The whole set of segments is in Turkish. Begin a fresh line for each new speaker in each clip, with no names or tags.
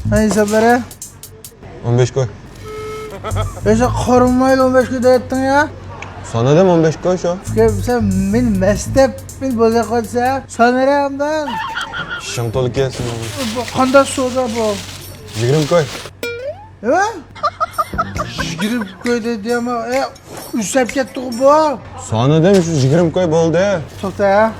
Hani hesapları?
15 koy.
Sen korunmayla 15 koy dayıttın ya.
Sana dem 15 koy şu.
Sen ben mestep ben boza koysa sanırımdan.
Şişem tolu gelsin oğlum.
Kanda soda bu.
20 koy.
Evet? 20 koy dedi ama üstlep kettik bu.
Sana dem şu 20 koy boldu.
Tokta ya.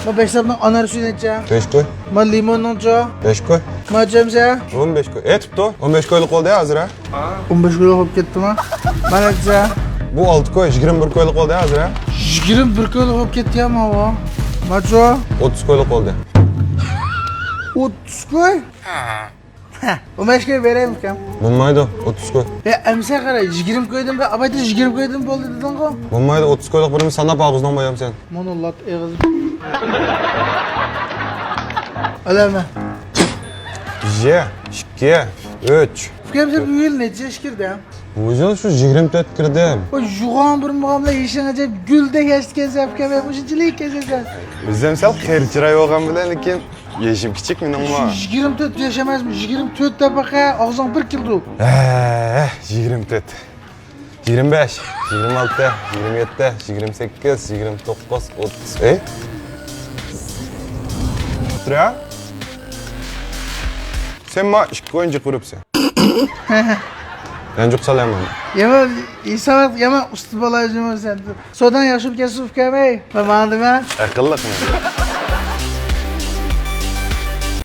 Ma 5 sabun anar suyu edeceğim.
5 koy.
Ma limon olacak.
5 koy.
Ma cemse.
15 koy. Et to. 15 koyluk oldu ya hazır ha.
15 koy hop gitti ma. Bana edeceğim.
Bu 6 koy. 21 koyluk oldu ya hazır ha.
21 koy hop gitti ya ma o. Ma co?
30 koyluk oldu.
30 koy. 15 koy vereyim kam.
Bulmaydı 30 koy.
Emse kara 20 koydum be. Abayda 20 koydum boldu dedin ko.
Bulmaydı 30 koyluk birimi sana bağızdan bayam sen.
Monollat ağız. Alama.
1, 2, 3.
Fikrimse bu yıl nece şükürde.
Bu yıl şu 24 kirdim.
O juğan bir muamele işin acayip gülde geçtiken zevkem hep uçuculuk gezeceğiz.
Bizden sal xerçiray olgan bilen lekin yeşim kichik mening ma.
24 yaşamaz mı? 24 de baka ağzın bir kildu.
24. 25, 26, 27, 28, 29, 30. Sıra? Sen ma ikki oyuncak vurupsan. Ben çok salamam.
Yama insanlar yama ustu balayıcımı sen. Sodan yaşıp kesuf kemey. Ben anladım ha.
Akıllık mı?